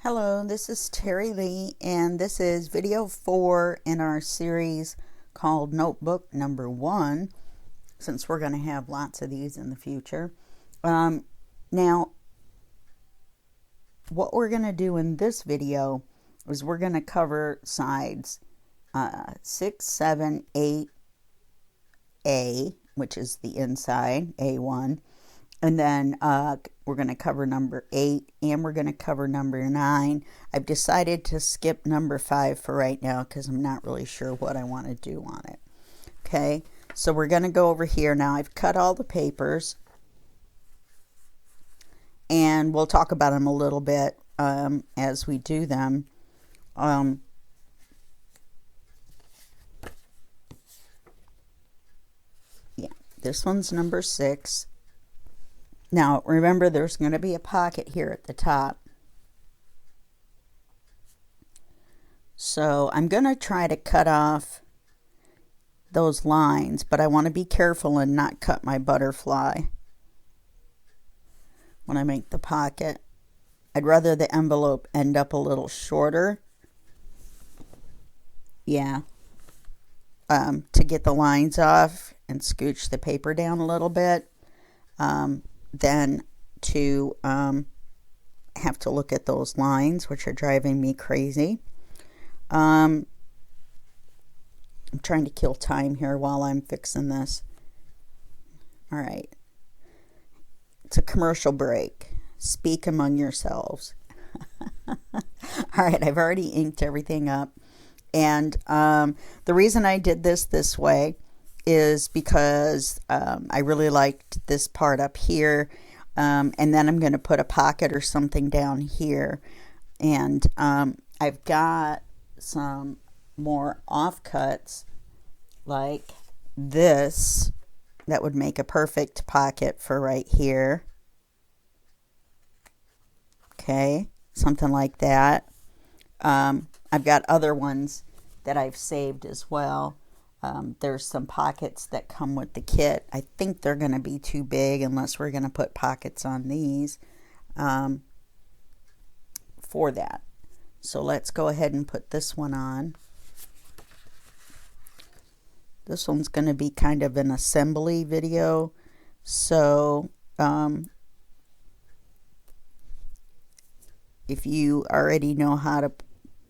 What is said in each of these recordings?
Hello, this is Terry Lee, and this is video 4 in our series called Notebook number 1, since we're going to have lots of these in the future. Now, what we're going to do in this video is we're going to cover sides 6, 7, 8, A, which is the inside, A1. And then we're going to cover number 8, and we're going to cover number 9. I've decided to skip number 5 for right now because I'm not really sure what I want to do on it. Okay, so we're going to go over here. Now I've cut all the papers, and we'll talk about them a little bit as we do them. Yeah, this one's number 6. Now, remember, there's going to be a pocket here at the top. So I'm going to try to cut off those lines, but I want to be careful and not cut my butterfly when I make the pocket. I'd rather the envelope end up a little shorter. Yeah. To get the lines off and scooch the paper down a little bit. Than to have to look at those lines, which are driving me crazy. I'm trying to kill time here while I'm fixing this. All right. It's a commercial break. Speak among yourselves. All right, I've already inked everything up. And the reason I did this way is because I really liked this part up here, and then I'm going to put a pocket or something down here, and I've got some more offcuts like this that would make a perfect pocket for right here. Okay, something like that. I've got other ones that I've saved as well. There's some pockets that come with the kit. I think they're going to be too big unless we're going to put pockets on these for that. So let's go ahead and put this one on. This one's going to be kind of an assembly video. So if you already know how to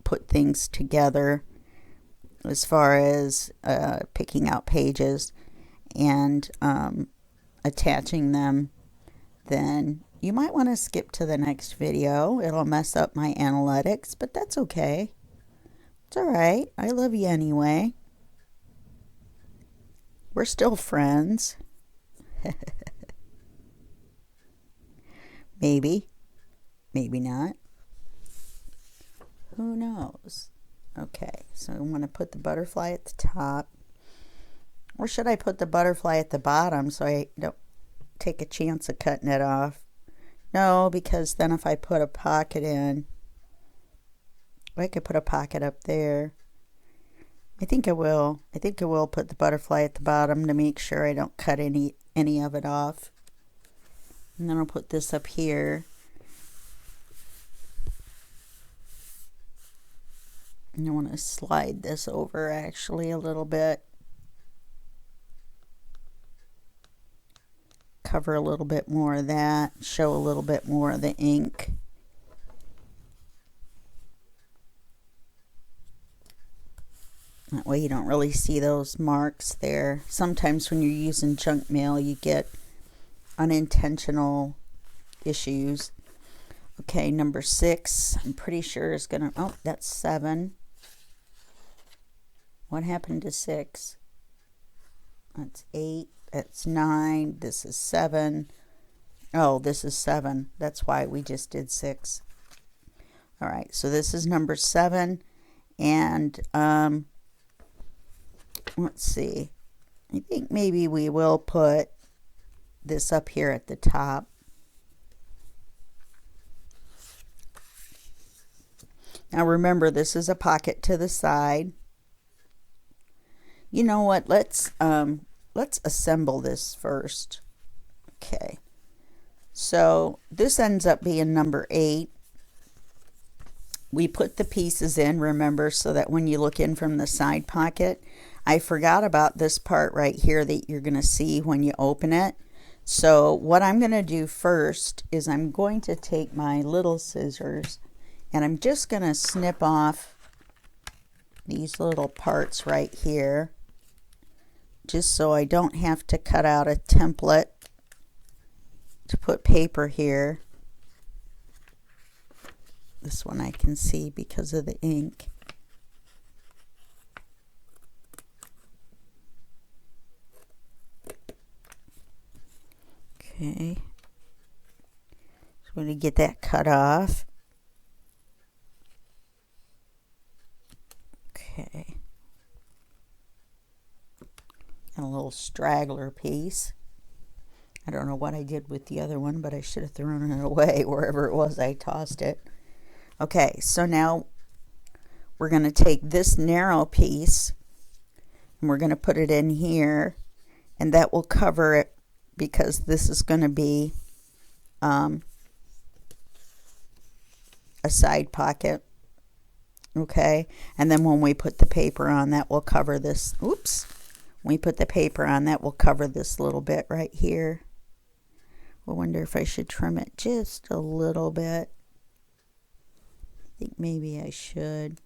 put things together, as far as picking out pages and attaching them, then you might want to skip to the next video. It'll mess up my analytics, but that's okay. It's all right. I love you anyway. We're still friends. Maybe. Maybe not. Who knows? Okay, so I want to put the butterfly at the top. Or should I put the butterfly at the bottom so I don't take a chance of cutting it off? No, because then if I put a pocket in, I could put a pocket up there. I think I will. I think I will put the butterfly at the bottom to make sure I don't cut any of it off. And then I'll put this up here. And I want to slide this over actually a little bit. Cover a little bit more of that. Show a little bit more of the ink. That way you don't really see those marks there. Sometimes when you're using junk mail, you get unintentional issues. Okay, number 6, I'm pretty sure is going to... Oh, that's 7. What happened to 6? That's 8. That's 9. This is 7. Oh, this is 7. That's why we just did 6. All right, so this is number 7. And let's see. I think maybe we will put this up here at the top. Now remember, this is a pocket to the side. You know what? Let's assemble this first. Okay. So this ends up being number 8. we put the pieces in, remember, so that when you look in from the side pocket, I forgot about this part right here that you're going to see when you open it. So what I'm going to do first is I'm going to take my little scissors and I'm just going to snip off these little parts right here, just so I don't have to cut out a template to put paper here. This one I can see because of the ink. Okay, so I'm going to get that cut off. Okay, and a little straggler piece. I don't know what I did with the other one, but I should have thrown it away wherever it was I tossed it. Okay, so now we're going to take this narrow piece and we're going to put it in here, and that will cover it because this is going to be a side pocket. Okay, and then when we put the paper on, that will cover this. Oops. When we put the paper on, that will cover this little bit right here. I wonder if I should trim it just a little bit. I think maybe I should.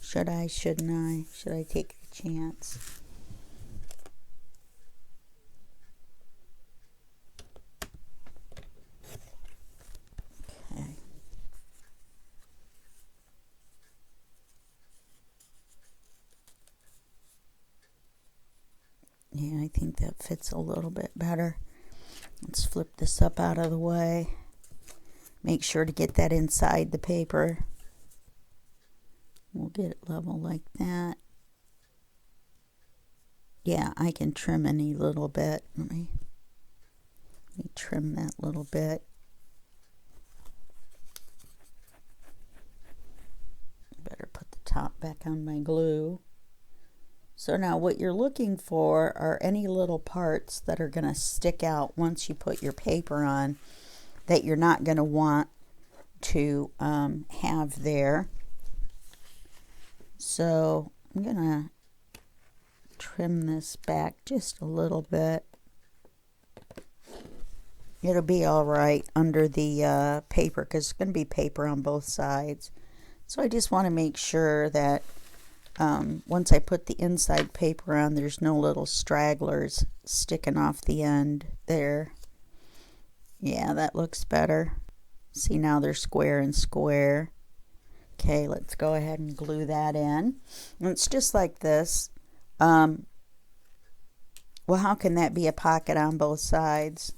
Should I? Shouldn't I? Should I take a chance? Okay. Yeah, I think that fits a little bit better. Let's flip this up out of the way. Make sure to get that inside the paper. We'll get it level like that. Yeah, I can trim any little bit. Let me trim that little bit. Better put the top back on my glue. So now what you're looking for are any little parts that are going to stick out once you put your paper on that you're not going to want to have there. So I'm going to trim this back just a little bit. It'll be all right under the paper because it's going to be paper on both sides. So I just want to make sure that once I put the inside paper on, there's no little stragglers sticking off the end there. Yeah, that looks better. See, now they're square and square. Okay, let's go ahead and glue that in. And it's just like this. Well, how can that be a pocket on both sides?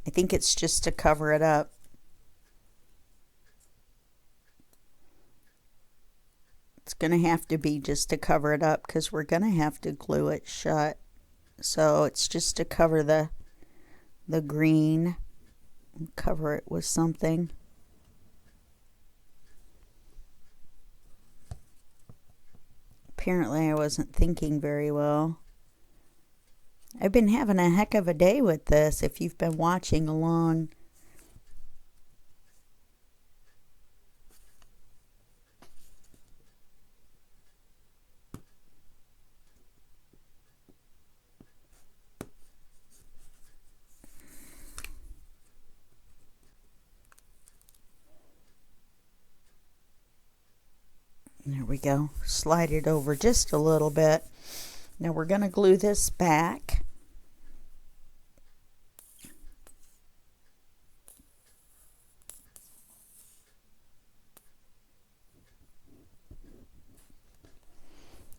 I think it's just to cover it up. It's going to have to be just to cover it up because we're going to have to glue it shut. So it's just to cover the green. Cover it with something. Apparently I wasn't thinking very well. I've been having a heck of a day with this if you've been watching along. There we go. Slide it over just a little bit. Now we're going to glue this back.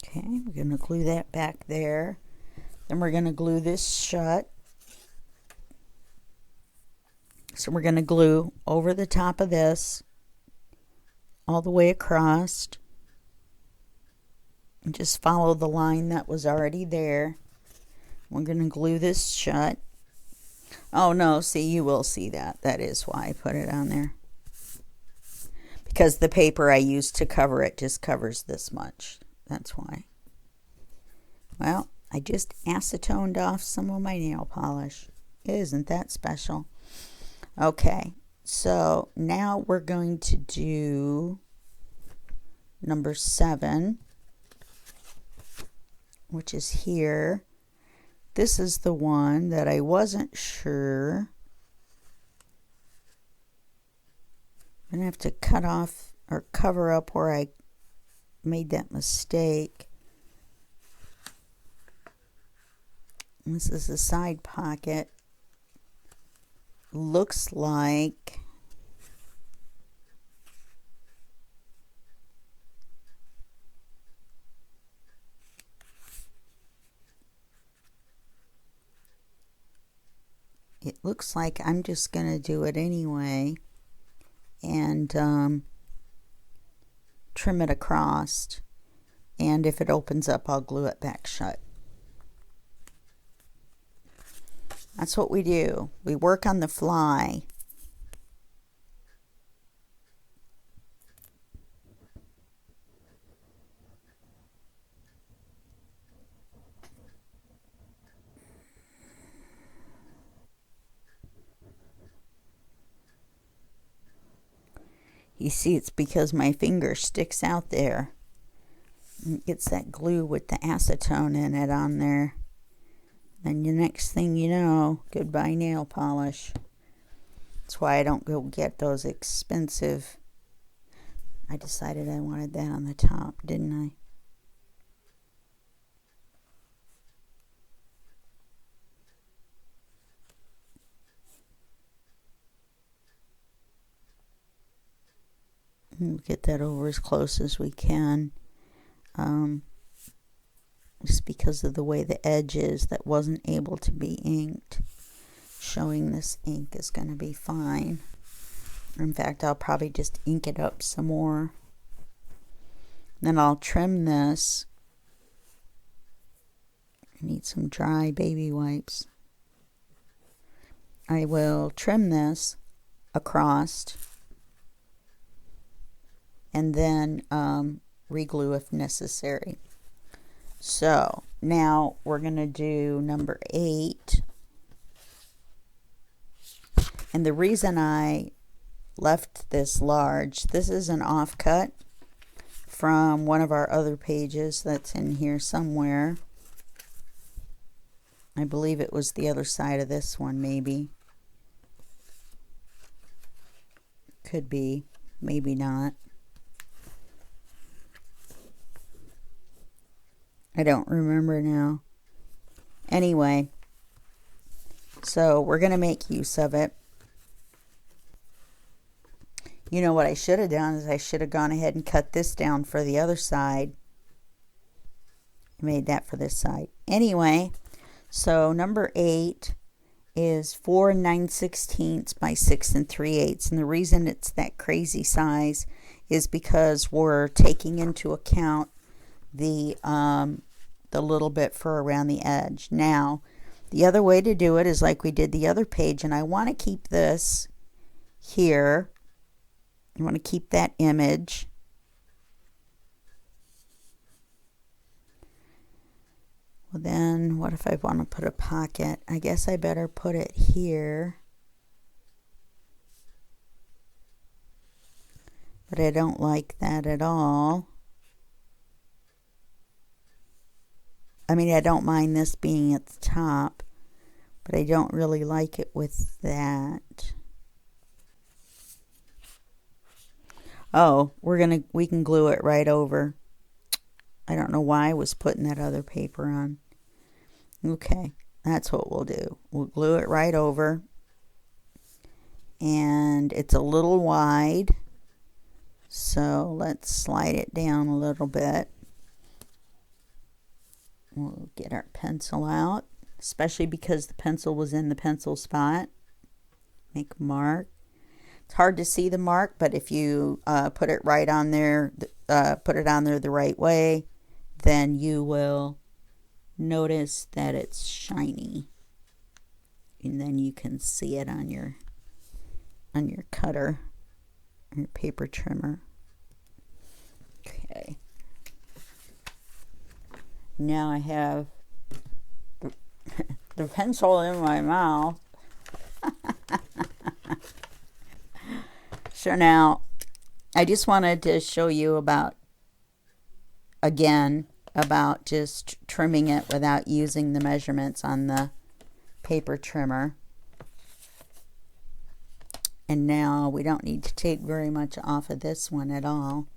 Okay, we're going to glue that back there. Then we're going to glue this shut. So we're going to glue over the top of this all the way across. And just follow the line that was already there. We're going to glue this shut. Oh no, see, you will see that. That is why I put it on there. Because the paper I used to cover it just covers this much. That's why. Well, I just acetoned off some of my nail polish. Isn't that special? Okay, So now we're going to do number 7, which is here. This is the one that I wasn't sure. I'm going to have to cut off or cover up where I made that mistake. This is the side pocket. Looks like I'm just going to do it anyway and trim it across, and if it opens up I'll glue it back shut. That's what we do. We work on the fly. You see, it's because my finger sticks out there. It gets that glue with the acetone in it on there. And the next thing you know, goodbye nail polish. That's why I don't go get those expensive. I decided I wanted that on the top, didn't I? We'll get that over as close as we can. Just because of the way the edge is, that wasn't able to be inked. Showing this ink is going to be fine. In fact, I'll probably just ink it up some more. Then I'll trim this. I need some dry baby wipes. I will trim this across and then reglue if necessary. So now we're going to do number 8. And the reason I left this large, this is an offcut from one of our other pages that's in here somewhere. I believe it was the other side of this one, maybe. Could be, maybe not. I don't remember now. Anyway, so we're going to make use of it. You know what I should have done is I should have gone ahead and cut this down for the other side. I made that for this side. Anyway, so number 8 is 4 9/16 by 6 3/8. And the reason it's that crazy size is because we're taking into account the little bit for around the edge. Now, the other way to do it is like we did the other page, and I want to keep this here. I want to keep that image. Well, then what if I want to put a pocket? I guess I better put it here. But I don't like that at all. I mean, I don't mind this being at the top, but I don't really like it with that. Oh, we can glue it right over. I don't know why I was putting that other paper on. Okay, that's what we'll do. We'll glue it right over. And it's a little wide, so let's slide it down a little bit. We'll get our pencil out, especially because the pencil was in the pencil spot. Make a mark. It's hard to see the mark, but if you put it right on there, put it on there the right way, then you will notice that it's shiny. And then you can see it on your cutter, your paper trimmer. Okay. Now I have the pencil in my mouth. So now I just wanted to show you about just trimming it without using the measurements on the paper trimmer. And now we don't need to take very much off of this one at all.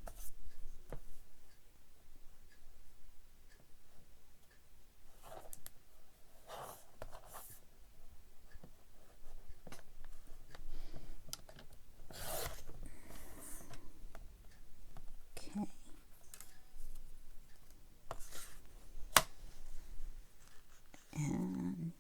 Okay. And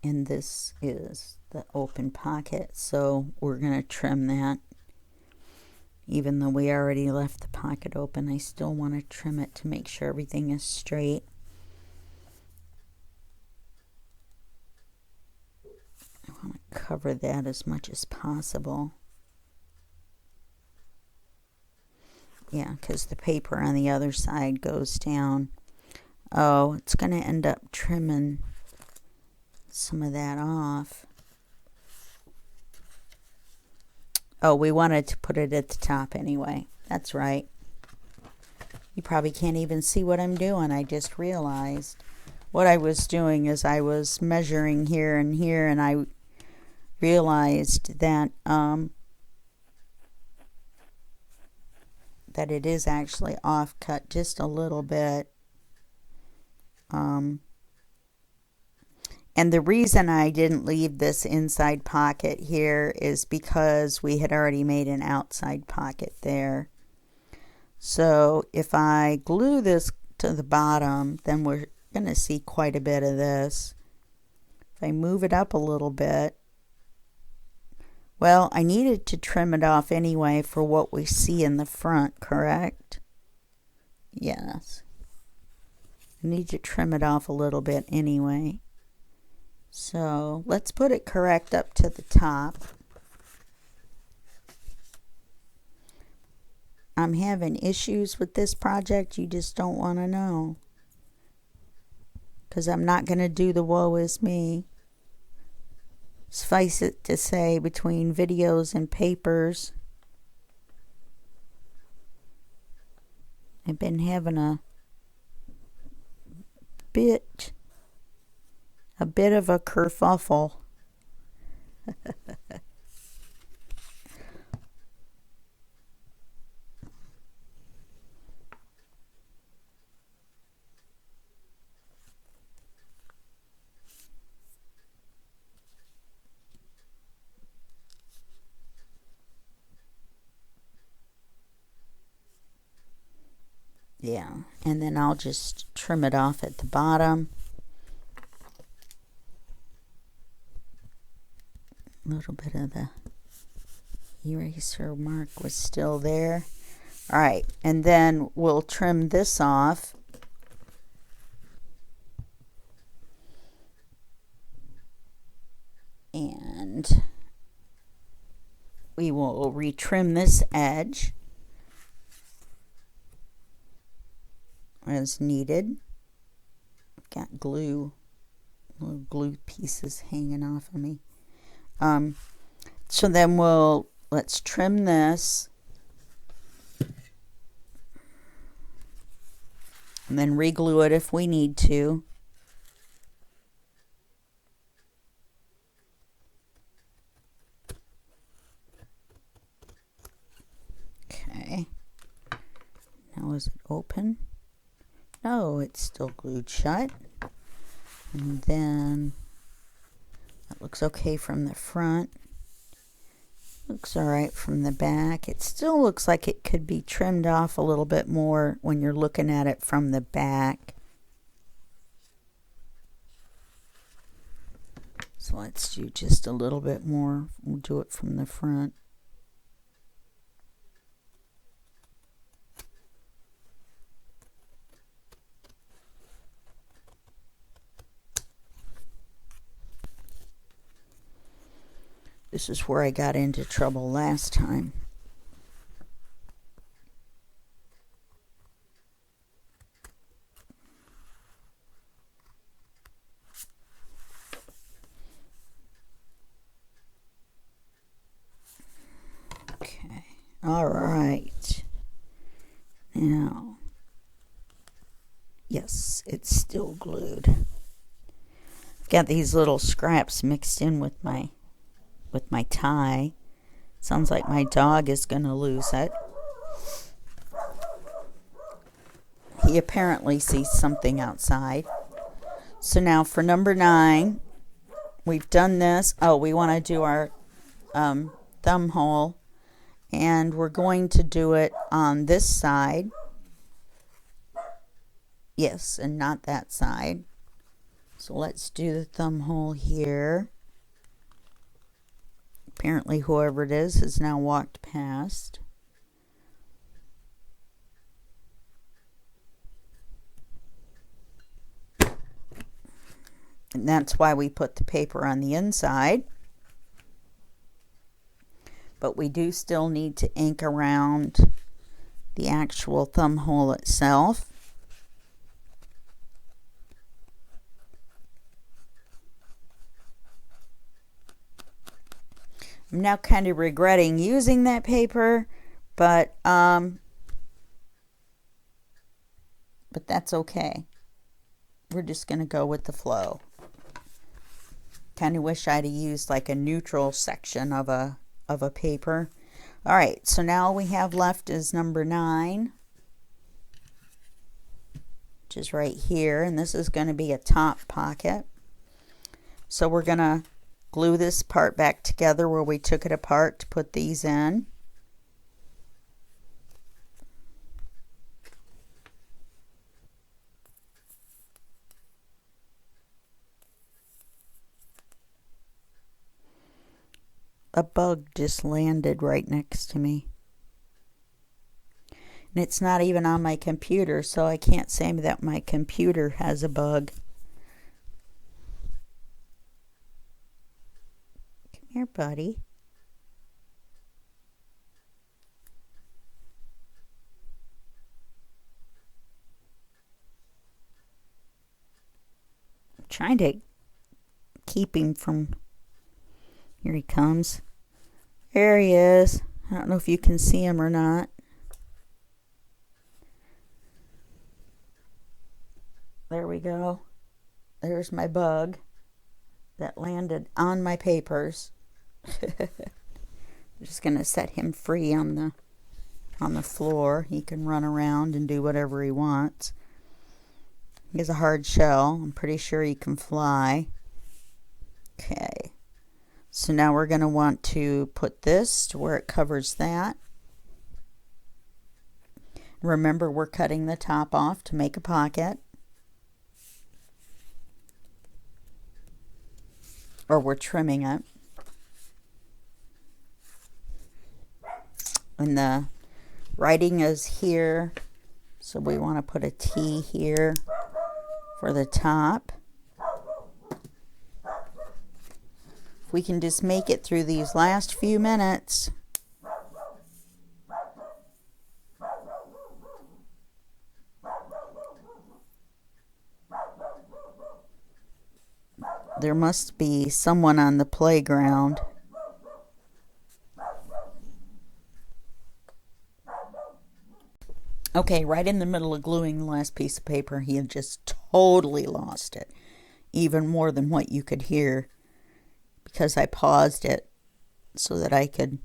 and this is the open pocket, so we're going to trim that. Even though we already left the pocket open, I still want to trim it to make sure everything is straight. I want to cover that as much as possible. Yeah, because the paper on the other side goes down. Oh, it's going to end up trimming some of that off. Oh, we wanted to put it at the top anyway. That's right. You probably can't even see what I'm doing. I just realized what I was doing is I was measuring here, and I realized that that it is actually off cut just a little bit. And the reason I didn't leave this inside pocket here is because we had already made an outside pocket there. So if I glue this to the bottom, then we're going to see quite a bit of this. If I move it up a little bit, well, I needed to trim it off anyway for what we see in the front, correct? Yes. I need to trim it off a little bit anyway. So let's put it correct up to the top. I'm having issues with this project you just don't want to know. Because I'm not going to do the woe is me. Suffice it to say, between videos and papers, I've been having a bit of a kerfuffle. Yeah, and then I'll just trim it off at the bottom. A little bit of the eraser mark was still there. All right, and then we'll trim this off. And we will retrim this edge as needed. I've got little glue pieces hanging off of me. So then let's trim this. And then reglue it if we need to. Okay. Now is it open? No, it's still glued shut. And then that looks okay from the front. Looks alright from the back. It still looks like it could be trimmed off a little bit more when you're looking at it from the back. So let's do just a little bit more. We'll do it from the front. This is where I got into trouble last time. Okay. All right. Now, yes, it's still glued. I've got these little scraps mixed in with my tie. Sounds like my dog is going to lose it. He apparently sees something outside. So now for number 9, we've done this. Oh, we want to do our thumb hole. And we're going to do it on this side. Yes, and not that side. So let's do the thumb hole here. Apparently whoever it is has now walked past. And that's why we put the paper on the inside. But we do still need to ink around the actual thumb hole itself. I'm now kind of regretting using that paper, but that's okay. We're just going to go with the flow. Kind of wish I'd have used like a neutral section of a paper. All right, so now all we have left is number 9, which is right here, and this is going to be a top pocket. So we're going to glue this part back together where we took it apart to put these in. A bug just landed right next to me. And it's not even on my computer, so I can't say that my computer has a bug. Come here, buddy. I'm trying to keep him from... Here he comes. There he is. I don't know if you can see him or not. There we go. There's my bug that landed on my papers. I'm just going to set him free on the floor. He can run around and do whatever he wants. He has a hard shell. I'm pretty sure he can fly. Okay. So now we're going to want to put this to where it covers that. Remember, we're cutting the top off to make a pocket. Or we're trimming it. And the writing is here. So we want to put a T here for the top. We can just make it through these last few minutes. There must be someone on the playground. Okay, right in the middle of gluing the last piece of paper, he had just totally lost it. Even more than what you could hear. Because I paused it so that I could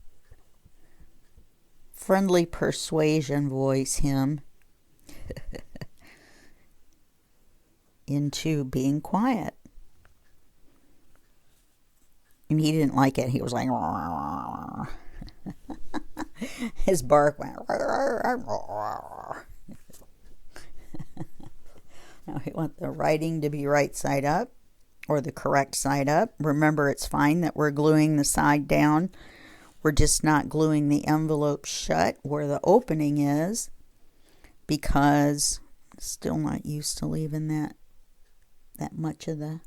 friendly persuasion voice him into being quiet. And he didn't like it. He was like, his bark went. Now we want the writing to be right side up. Or the correct side up. Remember, it's fine that we're gluing the side down. We're just not gluing the envelope shut where the opening is, because I'm still not used to leaving that much of the...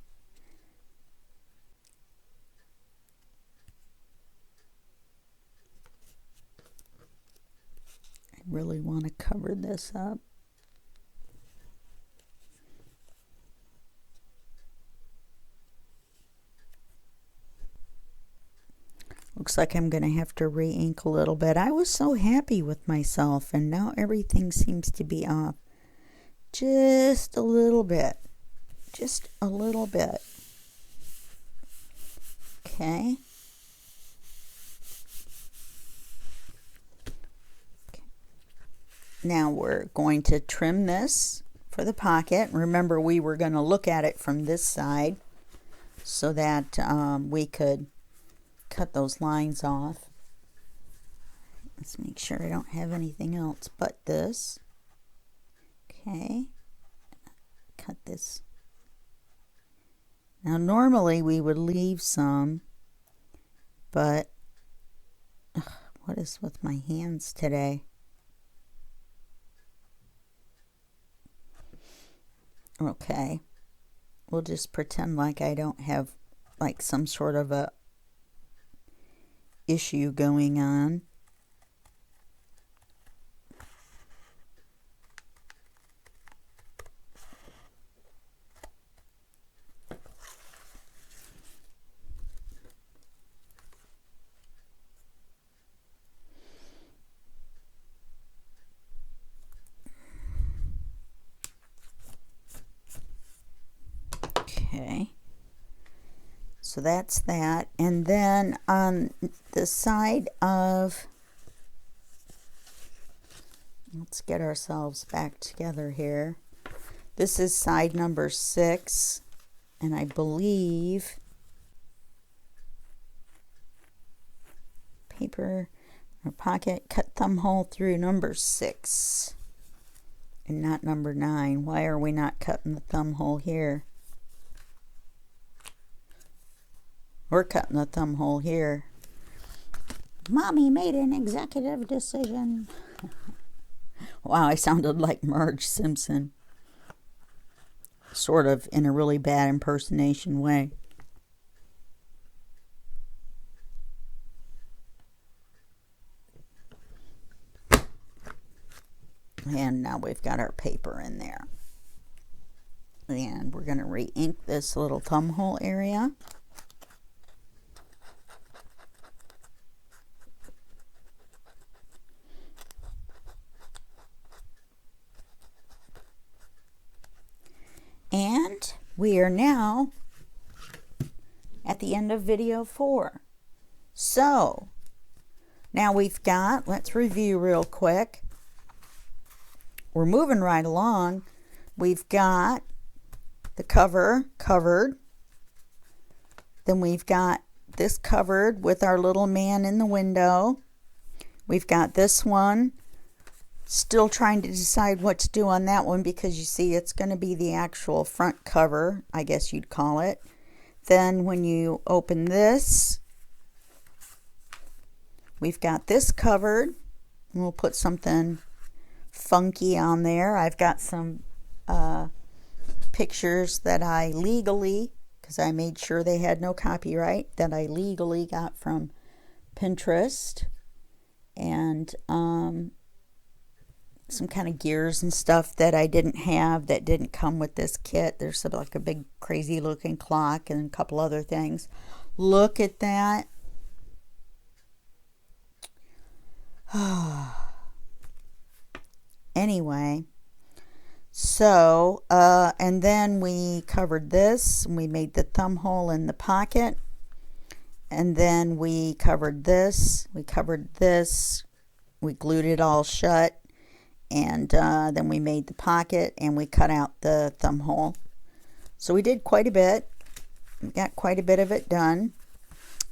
really want to cover this up. Looks like I'm going to have to re-ink a little bit. I was so happy with myself, and now everything seems to be off. Just a little bit. Just a little bit. Okay. Now we're going to trim this for the pocket. Remember, we were going to look at it from this side so that we could cut those lines off. Let's make sure I don't have anything else but this. Okay. Cut this. Now normally we would leave some, but what is with my hands today? Okay, we'll just pretend like I don't have like some sort of a issue going on. Okay, so that's that. And then on the side of, let's get ourselves back together here. This is side number 6, and I believe paper or pocket, cut thumb hole through number 6 and not number 9. Why are we not cutting the thumb hole here? We're cutting the thumb hole here. Mommy made an executive decision. Wow, I sounded like Marge Simpson. Sort of in a really bad impersonation way. And now we've got our paper in there. And we're going to re-ink this little thumb hole area. And we are now at the end of video 4. So now we've got, let's review real quick. We're moving right along. We've got the cover covered. Then we've got this covered with our little man in the window. We've got this one. Still trying to decide what to do on that one because you see it's going to be the actual front cover, I guess you'd call it. Then when you open this, we've got this covered. We'll put something funky on there. I've got some pictures that I legally, because I made sure they had no copyright, that I legally got from Pinterest. And some kind of gears and stuff that I didn't have, that didn't come with this kit. There's like a big crazy looking clock and a couple other things. Look at that. Anyway, so and then we covered this, and we made the thumb hole in the pocket, and then we covered this, we glued it all shut. And then we made the pocket and we cut out the thumb hole. So we did quite a bit. We got quite a bit of it done.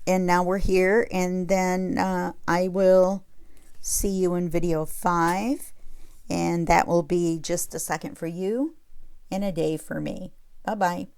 And now we're here. And then I will see you in video 5. And that will be just a second for you and a day for me. Bye-bye.